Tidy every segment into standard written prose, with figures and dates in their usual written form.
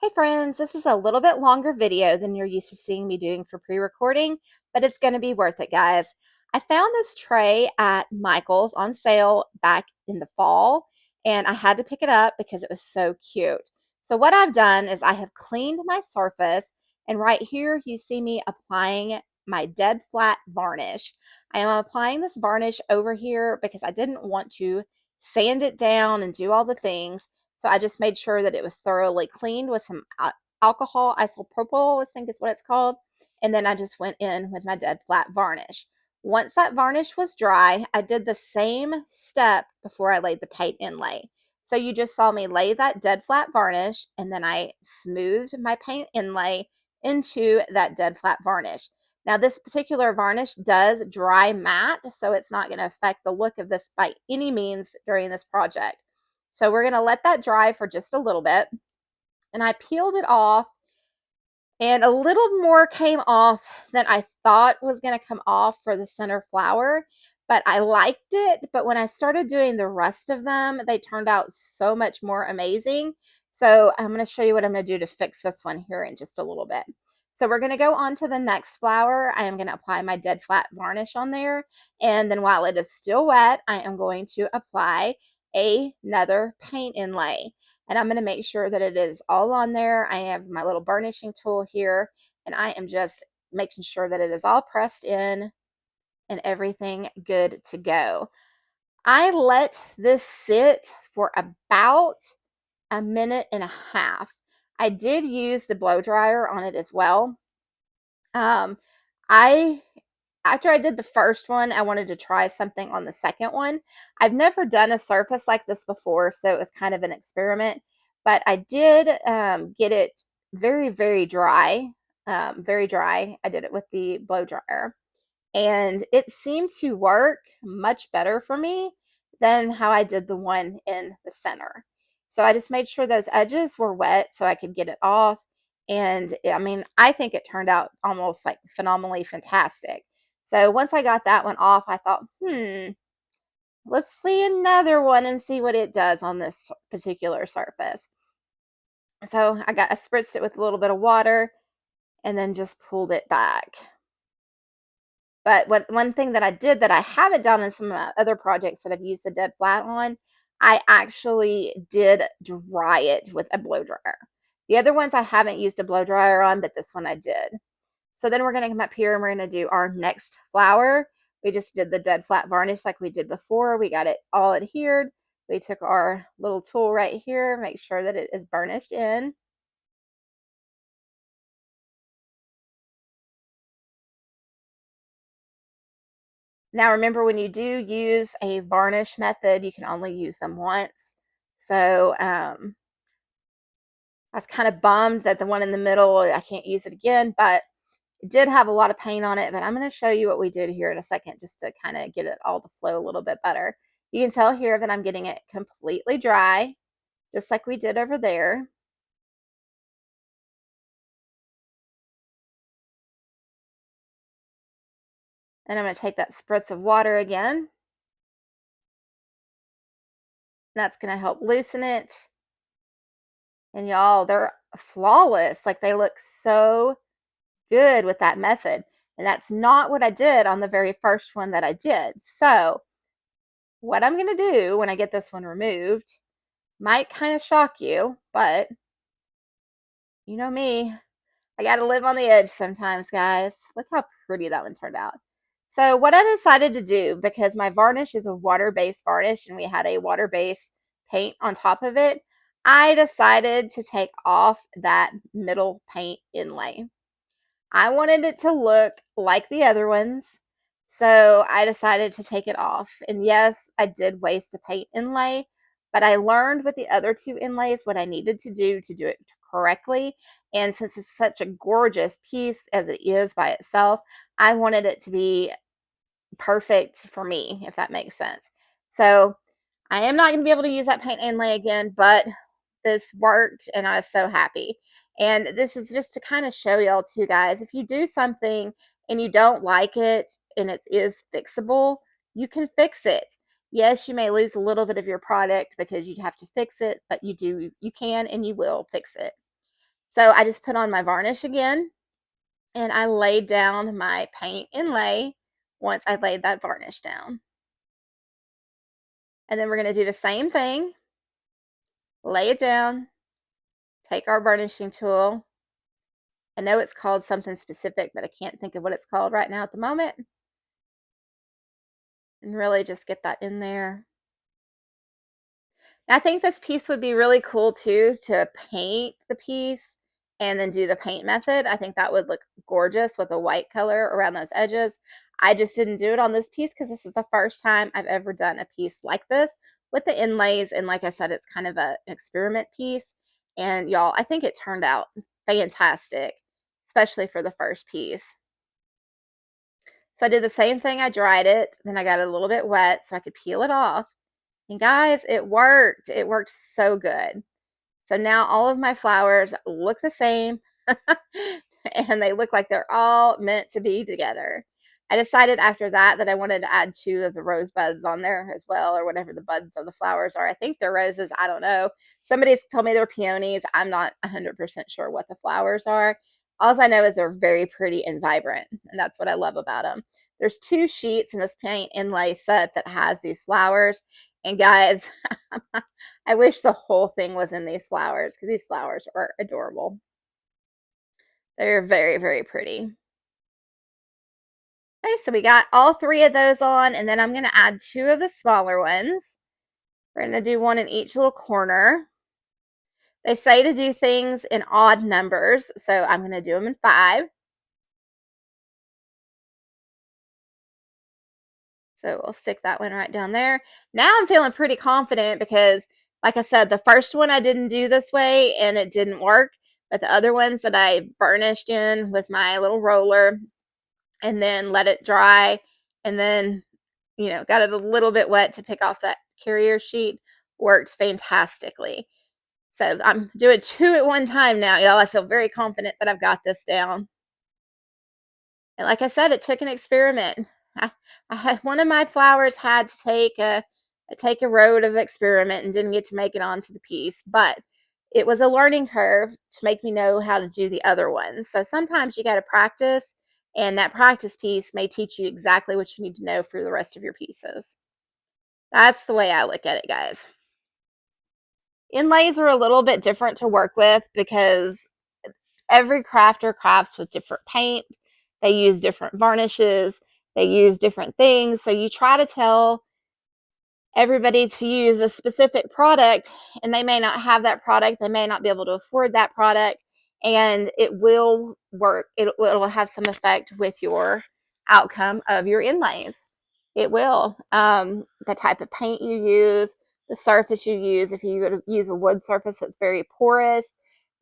Hey friends, this is a little bit longer video than you're used to seeing me doing for pre-recording, but it's going to be worth it, guys. I found this tray at Michael's on sale back in the fall, and I had to pick it up because it was so cute. So what I've done is I have cleaned my surface, and right here you see me applying my dead flat varnish. I am applying this varnish over here because I didn't want to sand it down and do all the things. So I just made sure that it was thoroughly cleaned with some alcohol isopropyl, I think is what it's called. And then I just went in with my dead flat varnish. Once that varnish was dry, I did the same step before I laid the paint inlay. So you just saw me lay that dead flat varnish, and then I smoothed my paint inlay into that dead flat varnish. Now this particular varnish does dry matte, so it's not going to affect the look of this by any means during this project. So we're going to let that dry for just a little bit. And I peeled it off, and a little more came off than I thought was going to come off for the center flower, but I liked it. But when I started doing the rest of them, they turned out so much more amazing. So I'm going to show you what I'm going to do to fix this one here in just a little bit. So we're going to go on to the next flower. I am going to apply my dead flat varnish on there. And then while it is still wet, I am going to apply another paint inlay. And I'm going to make sure that it is all on there. I have my little burnishing tool here, and I am just making sure that it is all pressed in and everything good to go. I let this sit for about a minute and a half. I did use the blow dryer on it as well. I After I did the first one, I wanted to try something on the second one. I've never done a surface like this before, so it was kind of an experiment, but I did get it very, very dry. Very dry. I did it with the blow dryer, and it seemed to work much better for me than how I did the one in the center. So I just made sure those edges were wet so I could get it off. And I mean, I think it turned out almost like phenomenally fantastic. So once I got that one off, I thought, let's see another one and see what it does on this particular surface. So I spritzed it with a little bit of water and then just pulled it back. But one thing that I did that I haven't done in some other projects that I've used the dead flat on, I actually did dry it with a blow dryer. The other ones I haven't used a blow dryer on, but this one I did. So then we're going to come up here and we're going to do our next flower. We just did the dead flat varnish like we did before. We got it all adhered. We took our little tool right here, make sure that it is burnished in. Now remember, when you do use a varnish method, you can only use them once. So I was kind of bummed that the one in the middle, I can't use it again, but it did have a lot of paint on it. But I'm going to show you what we did here in a second just to kind of get it all to flow a little bit better. You can tell here that I'm getting it completely dry, just like we did over there. And I'm going to take that spritz of water again. That's going to help loosen it. And y'all, they're flawless. Like, they look so good with that method. And that's not what I did on the very first one that I did. So what I'm going to do when I get this one removed might kind of shock you, but you know me, I got to live on the edge sometimes, guys. Look how pretty that one turned out. So what I decided to do, because my varnish is a water-based varnish and we had a water-based paint on top of it, I decided to take off that middle paint inlay. I wanted it to look like the other ones, so I decided to take it off. And yes, I did waste a paint inlay, but I learned with the other two inlays what I needed to do it correctly. And since it's such a gorgeous piece as it is by itself, I wanted it to be perfect for me, if that makes sense. So I am not going to be able to use that paint inlay again, but this worked and I was so happy. And this is just to kind of show y'all too, guys, if you do something and you don't like it and it is fixable, you can fix it. Yes, you may lose a little bit of your product because you'd have to fix it, but you can and you will fix it. So I just put on my varnish again, and I laid down my paint inlay once I laid that varnish down. And then we're going to do the same thing, lay it down, take our varnishing tool. I know it's called something specific, but I can't think of what it's called right now at the moment. And really just get that in there. I think this piece would be really cool too, to paint the piece and then do the paint method. I think that would look gorgeous with a white color around those edges. I just didn't do it on this piece because this is the first time I've ever done a piece like this with the inlays. And like I said, it's kind of an experiment piece. And y'all, I think it turned out fantastic, especially for the first piece. So I did the same thing. I dried it, then I got it a little bit wet so I could peel it off. And guys, it worked. It worked so good. So now all of my flowers look the same and they look like they're all meant to be together. I decided after that that I wanted to add 2 of the rosebuds on there as well, or whatever the buds of the flowers are. I think they're roses. I don't know. Somebody's told me they're peonies. I'm not 100% sure what the flowers are. All I know is they're very pretty and vibrant, and that's what I love about them. There's 2 sheets in this paint inlay set that has these flowers. And guys, I wish the whole thing was in these flowers because these flowers are adorable. They're very, very pretty. Okay, so we got all 3 of those on, and then I'm going to add 2 of the smaller ones. We're going to do 1 in each little corner. They say to do things in odd numbers, so I'm going to do them in 5. So we'll stick that one right down there. Now I'm feeling pretty confident because, like I said, the first one I didn't do this way and it didn't work. But the other ones that I burnished in with my little roller and then let it dry and then, got it a little bit wet to pick off that carrier sheet worked fantastically. So I'm doing 2 at one time now, y'all. I feel very confident that I've got this down. And like I said, it took an experiment. I had one of my flowers had to take a road of experiment and didn't get to make it onto the piece, but it was a learning curve to make me know how to do the other ones. So sometimes you got to practice, and that practice piece may teach you exactly what you need to know for the rest of your pieces. That's the way I look at it, guys. Inlays are a little bit different to work with because every crafter crafts with different paint. They use different varnishes. They use different things. So you try to tell everybody to use a specific product, and they may not have that product. They may not be able to afford that product, and it will work. It'll have some effect with your outcome of your inlays. It will. The type of paint you use, the surface you use. If you use a wood surface that's very porous,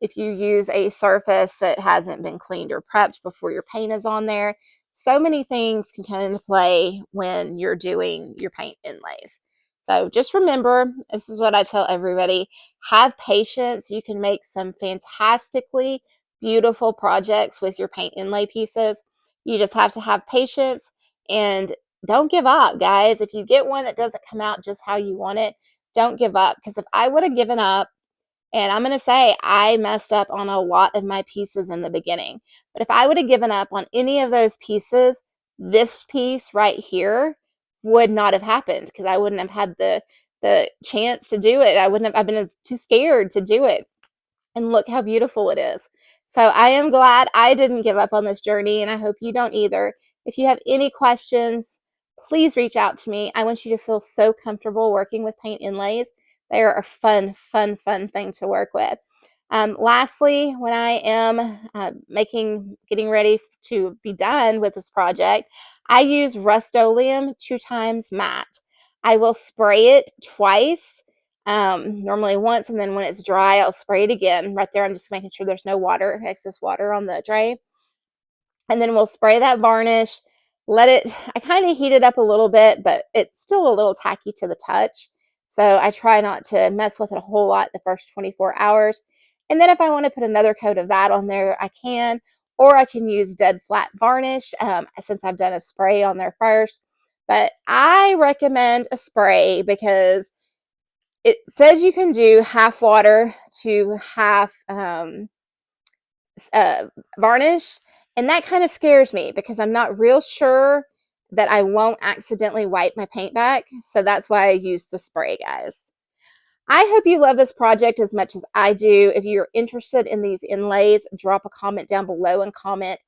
if you use a surface that hasn't been cleaned or prepped before your paint is on there, so many things can come into play when you're doing your paint inlays. So just remember, this is what I tell everybody, have patience. You can make some fantastically beautiful projects with your paint inlay pieces. You just have to have patience and don't give up, guys. If you get one that doesn't come out just how you want it, don't give up. Because if I would have given up, and I'm going to say I messed up on a lot of my pieces in the beginning, but if I would have given up on any of those pieces, this piece right here would not have happened because I wouldn't have had the chance to do it. I've been too scared to do it. And look how beautiful it is. So I am glad I didn't give up on this journey, and I hope you don't either. If you have any questions, please reach out to me. I want you to feel so comfortable working with paint inlays. They are a fun, fun, fun thing to work with. Lastly, when I am getting ready to be done with this project, I use Rust-Oleum 2 times matte. I will spray it twice, normally once, and then when it's dry, I'll spray it again. Right there, I'm just making sure there's no excess water on the tray. And then we'll spray that varnish, I kind of heat it up a little bit, but it's still a little tacky to the touch. So I try not to mess with it a whole lot the first 24 hours. And then if I want to put another coat of that on there, I can, or I can use dead flat varnish since I've done a spray on there first. But I recommend a spray because it says you can do half water to half uh, varnish, and that kind of scares me because I'm not real sure that I won't accidentally wipe my paint back. So that's why I use the spray, guys. I hope you love this project as much as I do. If you're interested in these inlays, drop a comment down below and comment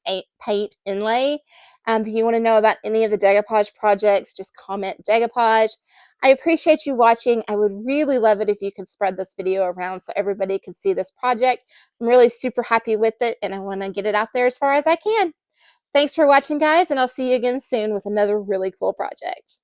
paint inlay. If you want to know about any of the decoupage projects, just comment decoupage. I appreciate you watching. I would really love it if you could spread this video around so everybody could see this project. I'm really super happy with it, and I want to get it out there as far as I can. Thanks for watching, guys, and I'll see you again soon with another really cool project.